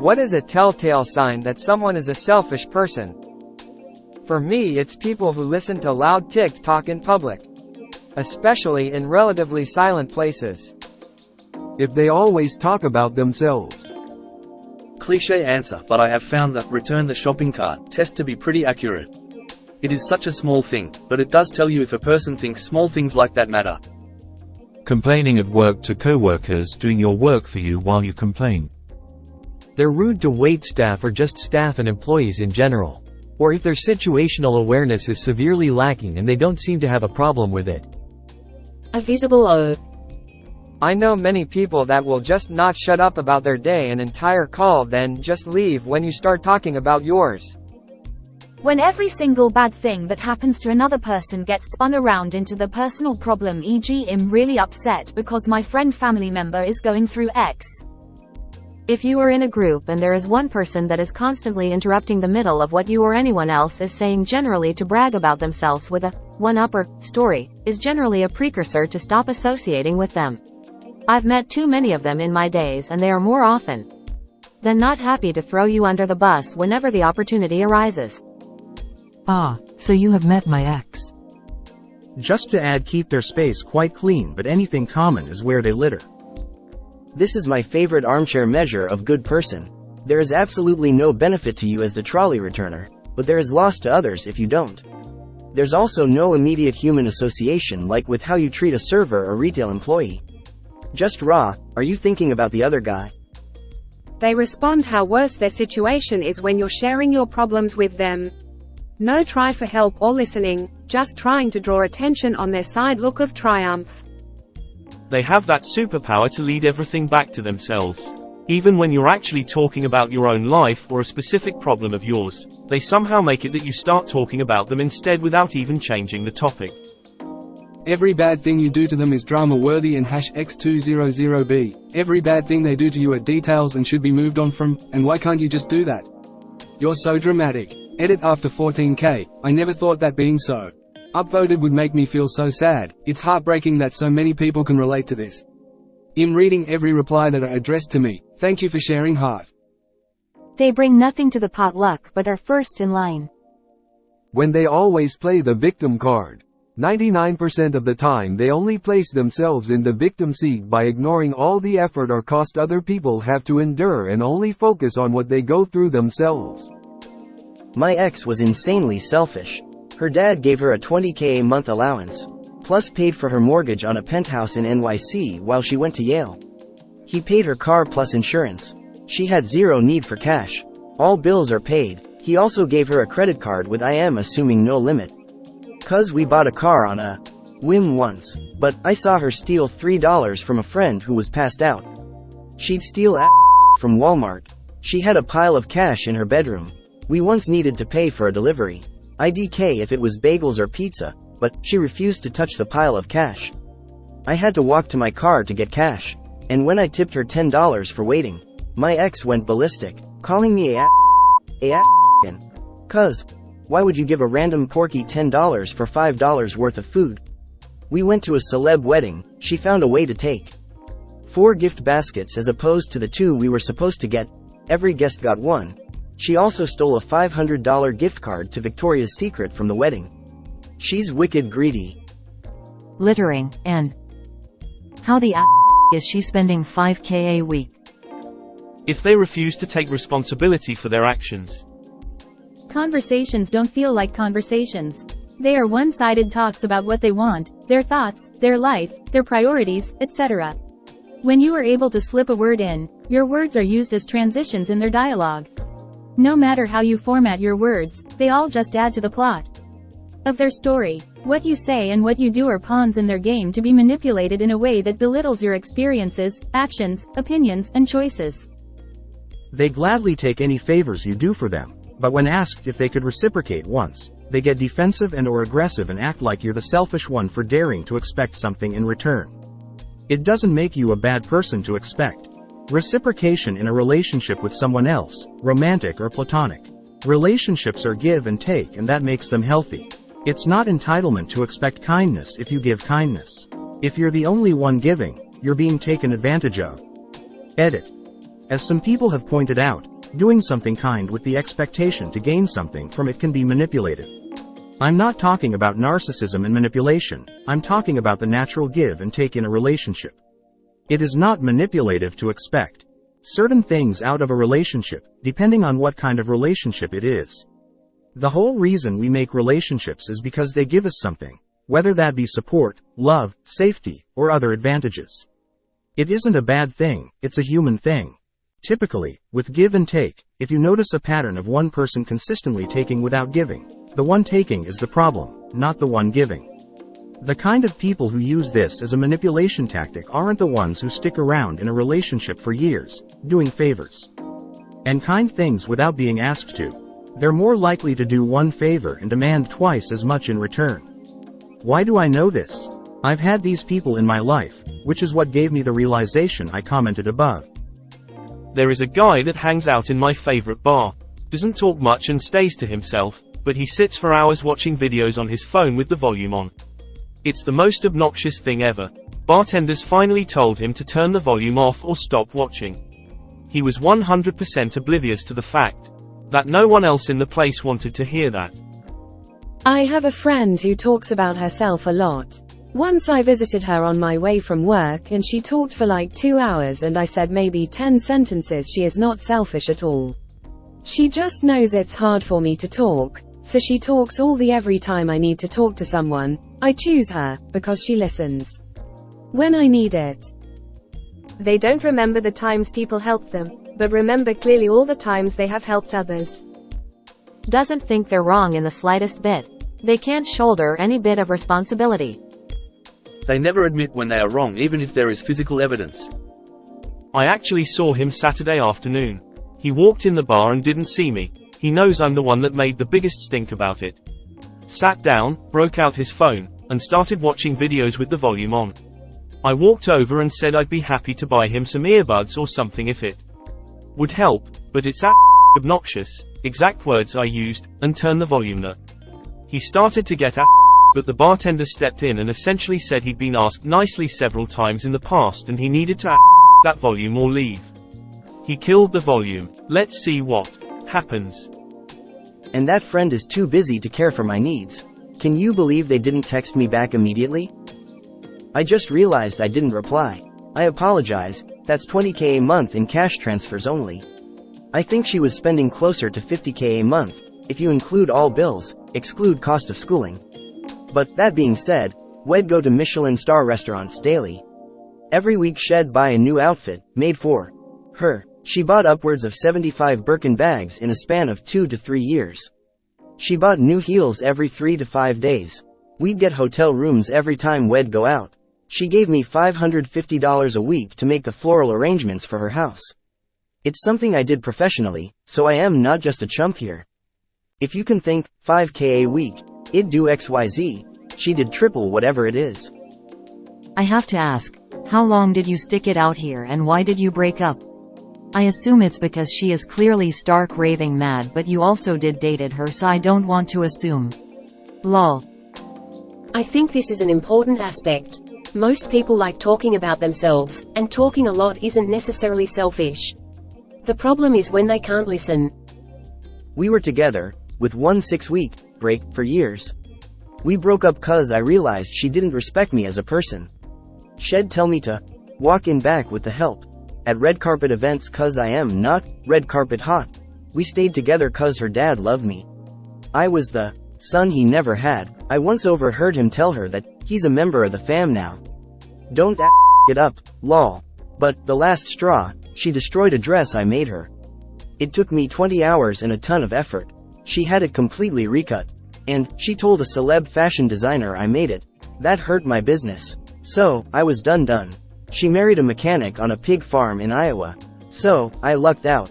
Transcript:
What is a telltale sign that someone is a selfish person? For me, it's people who listen to loud TikTok in public, especially in relatively silent places. If they always talk about themselves. Cliché answer, but I have found that return the shopping cart test to be pretty accurate. It is such a small thing, but it does tell you if a person thinks small things like that matter. Complaining at work to co-workers doing your work for you while you complain. They're rude to waitstaff or just staff and employees in general. Or if their situational awareness is severely lacking and they don't seem to have a problem with it. A visible O. I know many people that will just not shut up about their day an entire call, then just leave when you start talking about yours. When every single bad thing that happens to another person gets spun around into the personal problem, e.g. I'm really upset because my friend family member is going through X. If you are in a group and there is one person that is constantly interrupting the middle of what you or anyone else is saying, generally to brag about themselves with a one-upper story, is generally a precursor to stop associating with them. I've met too many of them in my days, and they are more often than not happy to throw you under the bus whenever the opportunity arises. Ah, so you have met my ex. Just to add, keep their space quite clean, but anything common is where they litter. This is my favorite armchair measure of good person. There is absolutely no benefit to you as the trolley returner, but there is loss to others if you don't. There's also no immediate human association like with how you treat a server or retail employee. Just raw, are you thinking about the other guy? They respond how worse their situation is when you're sharing your problems with them. No try for help or listening, just trying to draw attention on their side look of triumph. They have that superpower to lead everything back to themselves. Even when you're actually talking about your own life or a specific problem of yours, they somehow make it that you start talking about them instead without even changing the topic. Every bad thing you do to them is drama-worthy and #X200B. Every bad thing they do to you are details and should be moved on from, and why can't you just do that? You're so dramatic. Edit after 14K, I never thought that being so upvoted would make me feel so sad. It's heartbreaking that so many people can relate to this. I'm reading every reply that are addressed to me. Thank you for sharing, heart. They bring nothing to the potluck but are first in line. When they always play the victim card. 99% of the time they only place themselves in the victim seat by ignoring all the effort or cost other people have to endure and only focus on what they go through themselves. My ex was insanely selfish. Her dad gave her a $20K a month allowance, plus paid for her mortgage on a penthouse in NYC while she went to Yale. He paid her car plus insurance. She had zero need for cash. All bills are paid. He also gave her a credit card with, I am assuming, no limit. 'Cause we bought a car on a whim once, but I saw her steal $3 from a friend who was passed out. She'd steal from Walmart. She had a pile of cash in her bedroom. We once needed to pay for a delivery. IDK if it was bagels or pizza, but she refused to touch the pile of cash. I had to walk to my car to get cash, and when I tipped her $10 for waiting, my ex went ballistic, calling me a 'Cause why would you give a random porky $10 for $5 worth of food? We went to a celeb wedding. She found a way to take 4 gift baskets as opposed to the 2 we were supposed to get. Every guest got one. She also stole a $500 gift card to Victoria's Secret from the wedding. She's wicked greedy. Littering, and how the is she spending $5K a week? If they refuse to take responsibility for their actions. Conversations don't feel like conversations. They are one-sided talks about what they want, their thoughts, their life, their priorities, etc. When you are able to slip a word in, your words are used as transitions in their dialogue. No matter how you format your words, they all just add to the plot of their story. What you say and what you do are pawns in their game to be manipulated in a way that belittles your experiences, actions, opinions, and choices. They gladly take any favors you do for them, but when asked if they could reciprocate once, they get defensive and/or aggressive and act like you're the selfish one for daring to expect something in return. It doesn't make you a bad person to expect reciprocation in a relationship with someone else, romantic or platonic. Relationships are give and take, and that makes them healthy. It's not entitlement to expect kindness if you give kindness. If you're the only one giving, you're being taken advantage of. Edit. As some people have pointed out, Doing something kind with the expectation to gain something from it can be manipulative. I'm not talking about narcissism and manipulation, I'm talking about the natural give and take in a relationship. It is not manipulative to expect certain things out of a relationship, depending on what kind of relationship it is. The whole reason we make relationships is because they give us something, whether that be support, love, safety, or other advantages. It isn't a bad thing, it's a human thing. Typically, with give and take, if you notice a pattern of one person consistently taking without giving, the one taking is the problem, not the one giving. The kind of people who use this as a manipulation tactic aren't the ones who stick around in a relationship for years, doing favors and kind things without being asked to. They're more likely to do one favor and demand twice as much in return. Why do I know this? I've had these people in my life, which is what gave me the realization I commented above. There is a guy that hangs out in my favorite bar. Doesn't talk much and stays to himself, but he sits for hours watching videos on his phone with the volume on. It's the most obnoxious thing ever. Bartenders finally told him to turn the volume off or stop watching. He was 100% oblivious to the fact that no one else in the place wanted to hear that. I have a friend who talks about herself a lot. Once I visited her on my way from work and she talked for like 2 hours and I said maybe 10 sentences. She is not selfish at all. She just knows it's hard for me to talk, so she talks all the every time I need to talk to someone, I choose her, because she listens when I need it. They don't remember the times people helped them, but remember clearly all the times they have helped others. Doesn't think they're wrong in the slightest bit. They can't shoulder any bit of responsibility. They never admit when they are wrong even if there is physical evidence. I actually saw him Saturday afternoon. He walked in the bar and didn't see me. He knows I'm the one that made the biggest stink about it. Sat down, broke out his phone, and started watching videos with the volume on. I walked over and said I'd be happy to buy him some earbuds or something if it would help, but it's obnoxious, exact words I used, and turn the volume up. He started to get but the bartender stepped in and essentially said he'd been asked nicely several times in the past and he needed to that volume or leave. He killed the volume. Let's see what happens. And that friend is too busy to care for my needs. Can you believe they didn't text me back immediately? I just realized I didn't reply. I apologize, that's $20K a month in cash transfers only. I think she was spending closer to $50K a month, if you include all bills, exclude cost of schooling. But, that being said, we'd go to Michelin star restaurants daily. Every week she'd buy a new outfit, made for her. She bought upwards of 75 Birkin bags in a span of 2 to 3 years. She bought new heels every 3 to 5 days. We'd get hotel rooms every time we'd go out. She gave me $550 a week to make the floral arrangements for her house. It's something I did professionally, so I am not just a chump here. If you can think, $5K a week, it'd do XYZ, she did triple whatever it is. I have to ask, how long did you stick it out here and why did you break up? I assume it's because she is clearly stark raving mad, but you also dated her, so I don't want to assume. Lol. I think this is an important aspect. Most people like talking about themselves, and talking a lot isn't necessarily selfish. The problem is when they can't listen. We were together, with 1 6-week break, for years. We broke up cause I realized she didn't respect me as a person. She'd tell me to walk in back with the help at red carpet events cause I am not red carpet hot. We stayed together cause her dad loved me. I was the son he never had. I once overheard him tell her that he's a member of the fam now. Don't it up, lol. But, the last straw, she destroyed a dress I made her. It took me 20 hours and a ton of effort. She had it completely recut. And, she told a celeb fashion designer I made it. That hurt my business. So, I was done. She married a mechanic on a pig farm in Iowa. So, I lucked out.